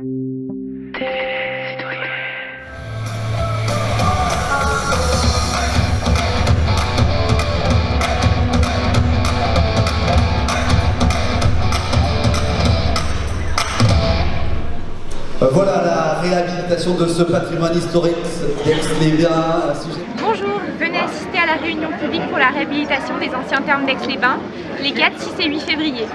Voilà la réhabilitation de ce patrimoine historique d'Aix-les-Bains. Bonjour, venez assister à la réunion publique pour la réhabilitation des anciens thermes d'Aix-les-Bains, les 4, 6 et 8 février.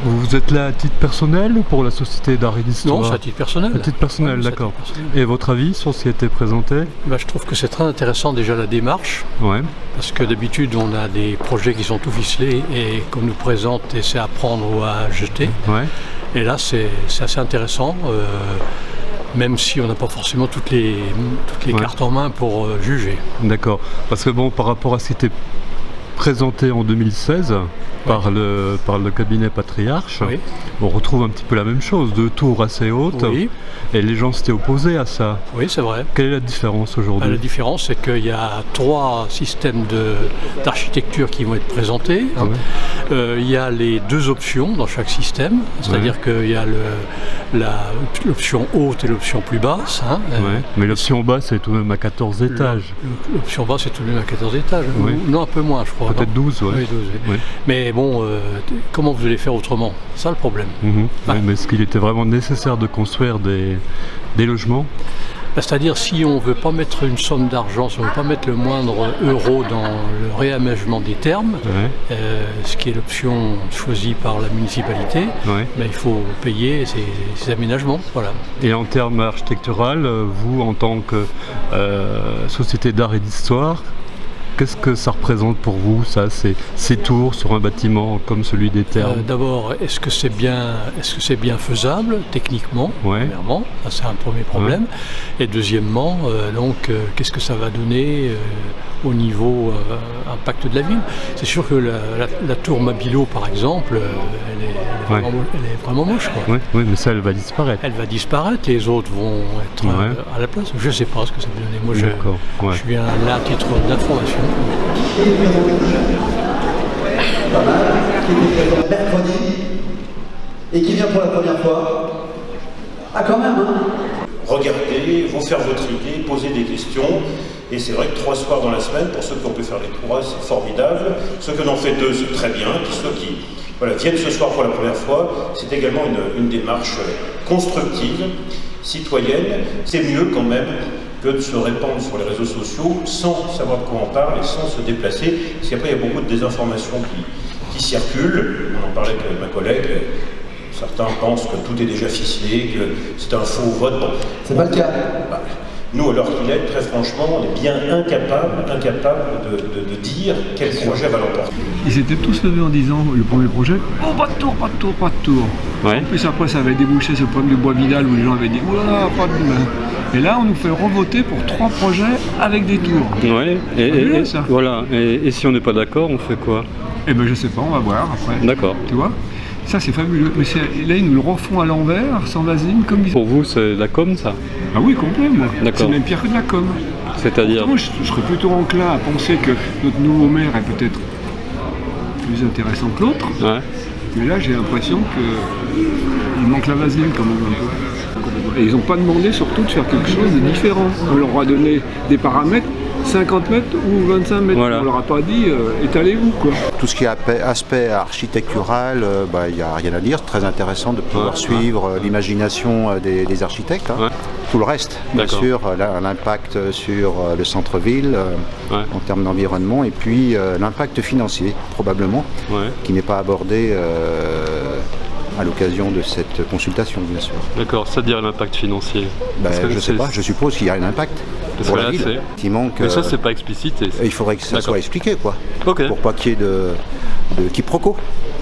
Vous êtes là à titre personnel ou pour la Société d'art et d'histoire? Non, c'est à titre personnel. À titre personnel, d'accord. Et votre avis sur ce qui a été présenté? Je trouve que c'est très intéressant déjà la démarche, Ouais. parce que d'habitude on a des projets qui sont tout ficelés et qu'on nous présente et c'est à prendre ou à jeter. Ouais. Et là c'est assez intéressant, même si on n'a pas forcément toutes les Ouais. cartes en main pour juger. D'accord. Parce que bon, par rapport à ce qui était présenté en 2016 par le cabinet Patriarche, Oui. on retrouve un petit peu la même chose, deux tours assez hautes, Oui, et les gens s'étaient opposés à ça. oui, c'est vrai. Quelle est la différence aujourd'hui? La différence, c'est qu'il y a 3 systèmes d'architecture qui vont être présentés. Ah ouais. Il y a les 2 options dans chaque système, c'est-à-dire qu'il y a l'option haute et l'option plus basse. Hein. Ouais. Mais l'option basse est tout de même à 14 étages. L'option basse, c'est tout de même à 14 étages. Oui. Non, un peu moins, je crois. Peut-être non 12, ouais. Oui, 12, oui. Ouais. Mais bon, comment vous allez faire autrement? C'est ça le problème. Mhm. Ah. Ouais, mais est-ce qu'il était vraiment nécessaire de construire des logements? C'est-à-dire, si on ne veut pas mettre une somme d'argent, si on ne veut pas mettre le moindre euro dans le réaménagement des thermes, Ouais. ce qui est l'option choisie par la municipalité, Ouais. il faut payer ces aménagements. Voilà. Et en termes architectural, vous, en tant que société d'art et d'histoire, qu'est-ce que ça représente pour vous, ça, ces tours sur un bâtiment comme celui des thermes? D'abord, est-ce que c'est bien faisable techniquement, Ouais. premièrement, ça c'est un premier problème. Et deuxièmement, qu'est-ce que ça va donner au niveau impact de la ville? C'est sûr que la tour Mabilo, par exemple, elle est Ouais. vraiment moche, quoi. Oui, oui, mais ça, elle va disparaître. Elle va disparaître et les autres vont être Ouais. à la place. Je ne sais pas ce que ça va donner. Moi, D'accord, ouais. je viens là à titre d'information. Pas mal, qui était présent mercredi et qui vient pour la première fois. Ah, quand même, hein? Regardez, vous faire votre idée, poser des questions. Et c'est vrai que 3 soirs dans la semaine, pour ceux qui ont pu faire les 3, c'est formidable. Ceux qui en ont fait 2, c'est très bien. Puis ceux qui viennent ce soir pour la première fois, c'est également une démarche constructive, citoyenne. C'est mieux quand même que de se répandre sur les réseaux sociaux sans savoir de quoi on parle et sans se déplacer. Parce qu'après, il y a beaucoup de désinformations qui circulent. On en parlait avec ma collègue. Certains pensent que tout est déjà ficelé, que c'est un faux vote. Bon. C'est pas le cas. Nous, à l'heure qu'il est, très franchement, on est bien incapable de dire quel projet va l'emporter. Ils s'étaient tous levés en disant, le premier projet, oh pas de tour, pas de tour, pas de tour. Ouais. En plus après ça avait débouché sur le problème du bois Vidal où les gens avaient dit, oh là là, pas de main. Et là on nous fait revoter pour 3 projets avec des tours. Ouais. Fabuleux, ça. Voilà. Et si on n'est pas d'accord, on fait quoi? Eh ben je sais pas, on va voir après. D'accord. Tu vois? Ça c'est fabuleux. Mais là ils nous le refont à l'envers, sans vaseline, comme ils... Pour vous, c'est de la com, ça? Ah oui, complet moi. D'accord. C'est même pire que de la com. C'est-à-dire? Moi je serais plutôt enclin à penser que notre nouveau maire est peut-être plus intéressant que l'autre. Ouais. Mais là, j'ai l'impression qu'il manque la vaseline quand même un peu. Et ils n'ont pas demandé surtout de faire quelque chose de différent. On leur a donné des paramètres, 50 mètres ou 25 mètres. Voilà. On leur a pas dit étalez-vous quoi. Tout ce qui est aspect architectural, il n'y a rien à dire. C'est très intéressant de pouvoir suivre l'imagination des architectes. Hein. Ouais. Tout le reste, bien D'accord. sûr, l'impact sur le centre-ville Ouais. en termes d'environnement et puis l'impact financier probablement, Ouais. qui n'est pas abordé à l'occasion de cette consultation, bien sûr. D'accord, c'est-à-dire l'impact financier. Ben, Parce que je ne sais c'est- pas, je suppose qu'il y a un impact Parce pour que la là, ville. c'est- Effectivement que Mais ça, c'est pas explicité. il faudrait que ça D'accord. soit expliqué, quoi, Ok. pour pas qu'il y ait de quiproquo.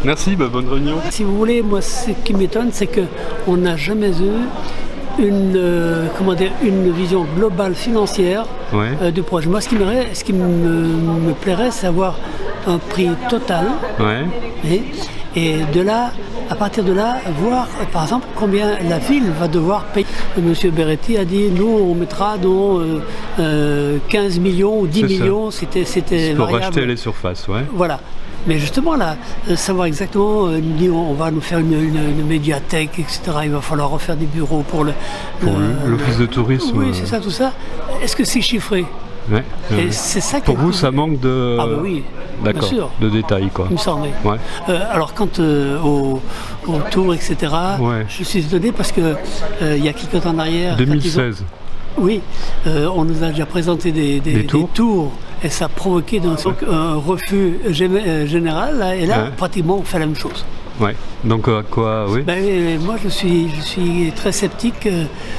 Merci, bonne réunion. Si vous voulez, moi, ce qui m'étonne, c'est qu'on n'a jamais eu une vision globale financière Ouais. du projet. Moi, ce qui me plairait, c'est avoir un prix total. Ouais. Et de là, à partir de là, voir par exemple combien la ville va devoir payer. Monsieur Beretti a dit nous on mettra dans 15 millions ou 10 C'est ça. millions, c'était Pour variable. racheter les surfaces, ouais. Voilà. Mais justement là, savoir exactement, il dit on va nous faire une médiathèque, etc. Il va falloir refaire des bureaux pour l'office de tourisme. Oui, c'est ça, tout ça. Est-ce que c'est chiffré? Ouais. Et c'est ça Pour vous, ça manque de. Ah bah oui, d'accord, bien sûr. de détails, quoi. Il me semble. Ouais. Alors quant au tour, etc., Ouais. je suis étonné parce que il y a quelques temps en arrière... 2016. Oui, on nous a déjà présenté des tours et ça a provoqué donc un refus général. Là, et là, Ouais. pratiquement, on fait la même chose. Ouais. Donc à quoi, oui. Moi, je suis très sceptique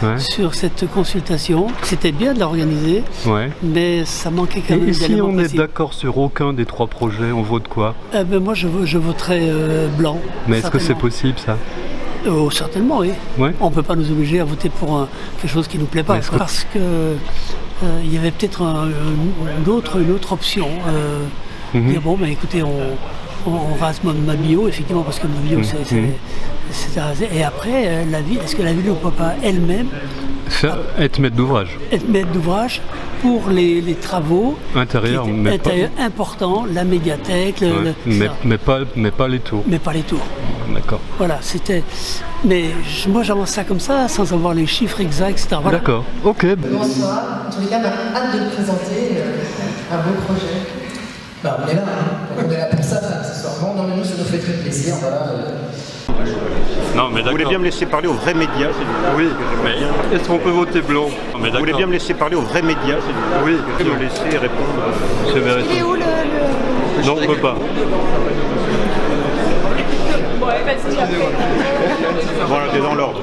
Ouais. sur cette consultation. C'était bien de l'organiser, Ouais. mais ça manquait quand même Et si d'éléments on est précis. d'accord sur aucun des 3 projets, on vote quoi? Moi, je voterai blanc. Mais est-ce que c'est certainement. possible, ça? Oh, certainement, oui. Ouais. On ne peut pas nous obliger à voter pour quelque chose qui ne nous plaît pas. Mais est-ce que- Parce que il y avait peut-être une autre option. Dire bon, écoutez, on rase ma bio, effectivement, parce que ma bio, c'est rasé. Et après, la ville, est-ce que la ville ne peut pas elle-même Être maître d'ouvrage. être maître d'ouvrage pour les travaux Intérieur, qui étaient mais pas- intérieurs importants, la médiathèque, Ouais. etc. Mais pas les tours. Mais pas les tours. D'accord. Voilà, c'était. Mais moi, j'avance ça comme ça, sans avoir les chiffres exacts, etc. Voilà. D'accord. Ok. Bonsoir. En tous les cas, on a hâte de le présenter, un beau projet. Bah, on est là, hein. On est là pour ça, accessoirement. Non, mais nous, ça nous fait très plaisir. Voilà. Non, mais Vous voulez bien me laisser parler aux vrais médias, s'il vous plaît? Oui, mais est-ce qu'on peut voter blanc? Vous voulez bien me laisser parler aux vrais médias, s'il vous plaît? Oui. Vous pouvez me laisser répondre. C'est vérifié. Il est où le... Non, on peut pas. Voilà, t'es dans l'ordre.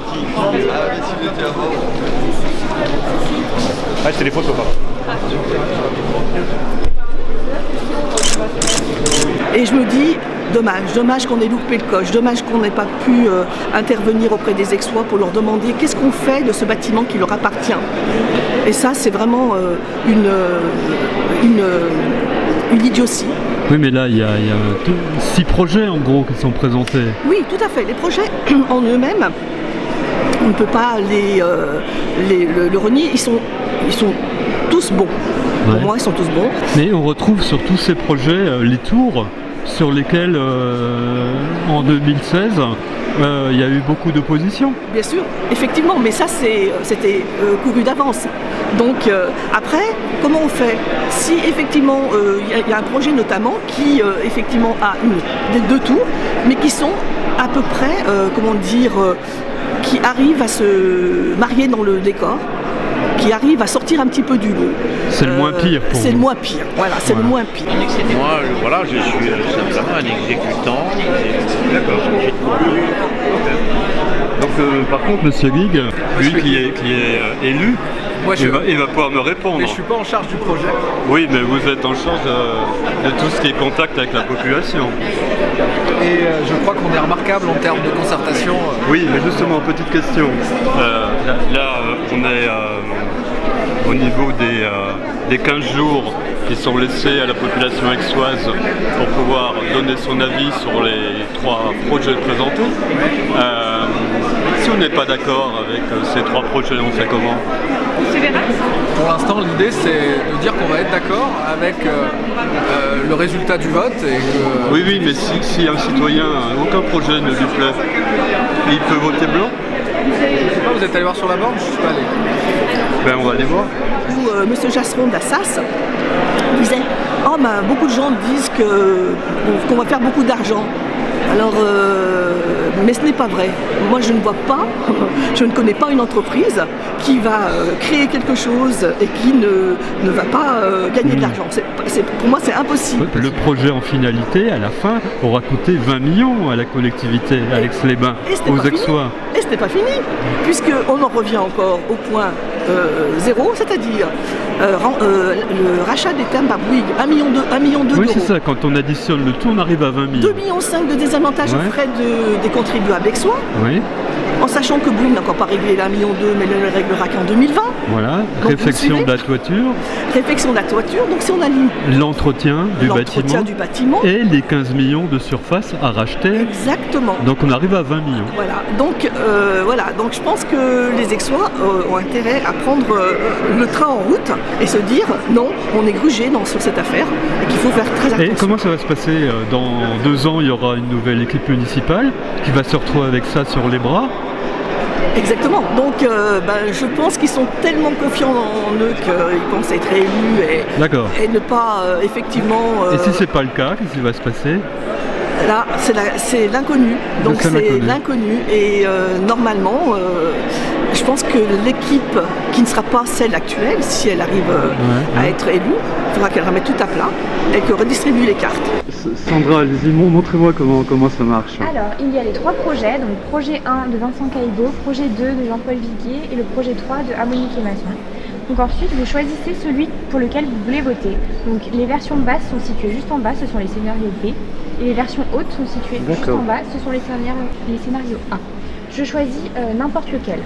Ah, c'est les photos, pardon. Et je me dis, dommage qu'on ait loupé le coche, dommage qu'on n'ait pas pu intervenir auprès des Aixois pour leur demander qu'est-ce qu'on fait de ce bâtiment qui leur appartient. Et ça, c'est vraiment une idiotie. Oui, mais là, il y a 6 projets en gros qui sont présentés. Oui, tout à fait. Les projets en eux-mêmes, on ne peut pas le renier. Ils sont tous bons. Pour moi, ils sont tous bons. Mais on retrouve sur tous ces projets les tours sur lesquels, en 2016, il y a eu beaucoup d'opposition. Bien sûr, effectivement, mais ça c'était couru d'avance. Donc après, comment on fait? Si effectivement il y a un projet notamment qui effectivement a des 2 tours, mais qui sont à peu près, qui arrivent à se marier dans le décor, qui arrivent à sortir un petit peu du lot. C'est le moins pire pour C'est vous. le moins pire, voilà, c'est le moins pire. Moi, voilà, je suis simplement un exécutant. D'accord. Donc par contre, Monsieur Guig, lui qui est élu, Moi, il va pouvoir me répondre. Mais je suis pas en charge du projet. Oui, mais vous êtes en charge de tout ce qui est contact avec la population. Et je crois qu'on est remarquable en termes de concertation. Oui, mais justement, petite question. On est au niveau des 15 jours qui sont laissés à la population aixoise pour pouvoir donner son avis sur les 3 projets présentés. Si on n'est pas d'accord avec ces 3 projets, on fait comment? Pour l'instant, l'idée c'est de dire qu'on va être d'accord avec le résultat du vote et que... Oui, mais si un citoyen, aucun projet ne lui plaît, il peut voter blanc? Je sais pas, vous êtes allé voir sur la borne? Je suis pas allé. Ben, on va aller voir. Où M. Jasseron d'Assas disait « Oh, beaucoup de gens disent qu'on va faire beaucoup d'argent. » Alors, mais ce n'est pas vrai. Moi, je ne vois pas, je ne connais pas une entreprise qui va créer quelque chose et qui ne va pas gagner de l'argent. Pour moi, c'est impossible. Le projet en finalité, à la fin, aura coûté 20 millions à la collectivité, à Aix-les-Bains, aux Aixois. Et ce n'est pas fini, puisqu'on en revient encore au point 0, c'est-à-dire le rachat des termes à Bouygues, 1,2 million d'euros. Oui, c'est ça, quand on additionne le tout, on arrive à 20 000. 2,5 millions de désavantages aux frais des contribuables aixois. Oui. en sachant que Bouygues n'a encore pas réglé l'1,2 million, mais ne le réglera qu'en 2020. Voilà, Donc, réfection de la toiture. Réfection de la toiture, donc si on aligne l'entretien du bâtiment et les 15 millions de surface à racheter. Exactement. Donc on arrive à 20 millions. Voilà, donc je pense que les Aixois ont intérêt à prendre le train en route et se dire non, on est grugé sur cette affaire et qu'il faut faire très attention. Et comment ça va se passer? Dans 2 ans, il y aura une nouvelle équipe municipale qui va se retrouver avec ça sur les bras. Exactement. Donc je pense qu'ils sont tellement confiants en eux qu'ils pensent être élus et ne pas effectivement... Et si c'est pas le cas, qu'est-ce qui va se passer? Là, c'est l'inconnu. Donc c'est l'inconnu. Et normalement, je pense que l'équipe qui ne sera pas celle actuelle, si elle arrive à être élue, il faudra qu'elle remette tout à plat et qu'elle redistribue les cartes. Sandra, allez-y, montrez-moi comment ça marche. Alors, il y a les 3 projets, donc projet 1 de Vincent Caïbo, projet 2 de Jean-Paul Viguier et le projet 3 de Harmonique et Masson. Donc ensuite, vous choisissez celui pour lequel vous voulez voter. Donc les versions basses sont situées juste en bas, ce sont les scénarios B, et les versions hautes sont situées juste en bas, ce sont les scénarios A. Je choisis n'importe lequel.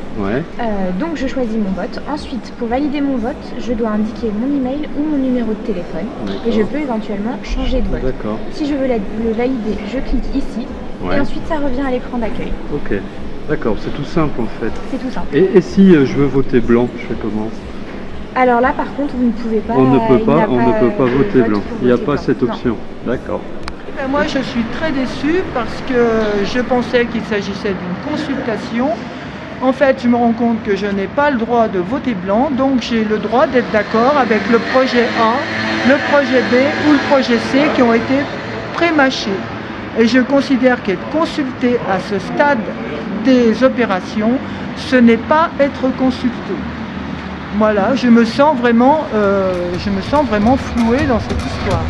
Donc je choisis mon vote. Ensuite, pour valider mon vote, je dois indiquer mon email ou mon numéro de téléphone et je peux éventuellement changer de vote. Si je veux le valider, je clique ici et ensuite ça revient à l'écran d'accueil. Ok, d'accord, c'est tout simple en fait. C'est tout simple. Et si je veux voter blanc, je fais comment? Alors là, par contre, vous ne pouvez pas. On ne peut pas voter blanc. Il n'y a pas cette option. D'accord. Moi, je suis très déçue parce que je pensais qu'il s'agissait d'une consultation. En fait, je me rends compte que je n'ai pas le droit de voter blanc, donc j'ai le droit d'être d'accord avec le projet A, le projet B ou le projet C qui ont été pré-mâchés. Et je considère qu'être consulté à ce stade des opérations, ce n'est pas être consulté. Voilà, je me sens vraiment flouée dans cette histoire.